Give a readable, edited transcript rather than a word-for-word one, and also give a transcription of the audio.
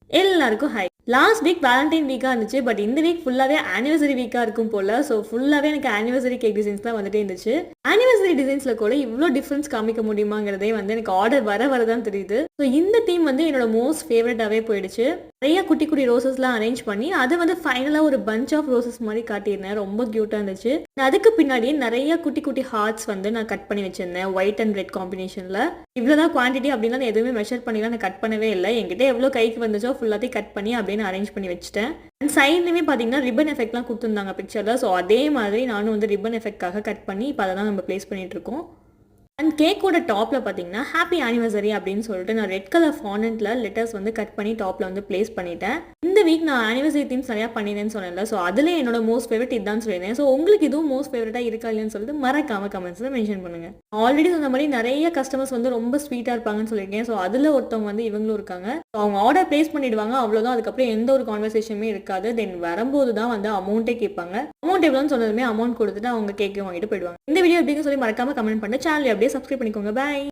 எல்லாருக்கும் high. Last week Valentine வீக்கா இருந்துச்சு. பட் இந்த வீக் ஃபுல்லாவே ஆனிவர்சரி வீக்கா இருக்கும் போல. ஸோ ஃபுல்லாவே எனக்கு ஆனிவர்சரி கேக் டிசைன்ஸ் தான் வந்துட்டே இருந்துச்சு. ஆனிவர்சரி டிசைன்ஸ்ல கூட இவ்வளோ டிஃபரன்ஸ் காமிக்க முடியுமாங்கிறதே வந்து எனக்கு ஆர்டர் வர தான் தெரியுது. ஸோ இந்த தீம் வந்து என்னோட மோஸ்ட் ஃபேவரட்டாவே போயிடுச்சு. நிறைய குட்டி குட்டி ரோசஸ்லாம் அரேஞ்ச் பண்ணி அதை வந்து ஃபைனலாக ஒரு பஞ்ச் ஆஃப் ரோசஸ் மாதிரி காட்டியிருந்தேன். ரொம்ப க்யூட்டாக இருந்துச்சு. அதுக்கு பின்னாடி நிறைய குட்டி குட்டி ஹார்ட்ஸ் வந்து நான் கட் பண்ணி வச்சிருந்தேன் ஒயிட் அண்ட் ரெட் காம்பினேஷனில். இவ்வளோதான் குவான்டிட்டி அப்படின்னா நான் எதுவுமே மெஷர் பண்ணிலாம் நான் கட் பண்ணவே இல்லை. என்கிட்ட எவ்வளோ கைக்கு வந்துச்சோ ஃபுல்லாத்தையும் கட் பண்ணி அப்படின்னு அரேஞ்ச் பண்ணி வச்சுட்டேன். அண்ட் சைட்லேயுமே பார்த்தீங்கன்னா ரிப்பன் எஃபெக்ட்லாம் கொடுத்துருந்தாங்க பிக்சரில். ஸோ அதே மாதிரி நானும் வந்து ரிப்பன் எஃபெக்டாக கட் பண்ணி இப்போ அதை தான் நம்ம ப்ளேஸ் பண்ணிட்டு இருக்கோம். அண்ட் கேக்கோட டாப்பில் பார்த்தீங்கன்னா ஹாப்பி ஆனிவர்சரி அப்படின்னு சொல்லிட்டு நான் ரெட் கலர் ஃபானண்ட்டில் லெட்டர்ஸ் வந்து கட் பண்ணி டாப்பில் வந்து பிளேஸ் பண்ணிட்டேன். இந்த வீக் நான் ஆனிவர்சரி தீம்ஸ் நிறையா பண்ணினேன்னு சொன்னேன்ல. ஸோ அதில் என்னோட மோஸ்ட் ஃபேவரட் இதுதான் சொல்லியிருந்தேன். ஸோ உங்களுக்கு இதுவும் மோஸ்ட் ஃபேவரட்டாக இருக்கா இல்லைன்னு சொல்லிட்டு மறக்காம கமெண்ட்ஸில் மென்ஷன் பண்ணுங்கள். ஆல்ரெடி சொன்ன மாதிரி நிறைய கஸ்டமர்ஸ் வந்து ரொம்ப ஸ்வீட்டாக இருப்பாங்கன்னு சொல்லியிருக்கேன். ஸோ அதில் ஒருத்தவங்க வந்து இவங்களும் இருக்காங்க. ஸோ அவங்க ஆர்டர் பிளேஸ் பண்ணிடுவாங்க, அவ்வளோதான். அதுக்கப்புறம் எந்த ஒரு கான்வர்சேஷனுமே இருக்காது. தென் வரும்போது தான் வந்து அமௌண்ட்டே கேட்பாங்க. அமௌண்ட் எவ்வளோன்னு சொன்னதுமே அமௌண்ட் கொடுத்துட்டு அவங்க கேக்கை வாங்கிட்டு போயிடுவாங்க. இந்த வீடியோ எப்படின்னு சொல்லி மறக்காம கமெண்ட் பண்ண சேனல் அப்படியே சப்ஸ்கிரைப் பண்ணிக்கோங்க. பாய்.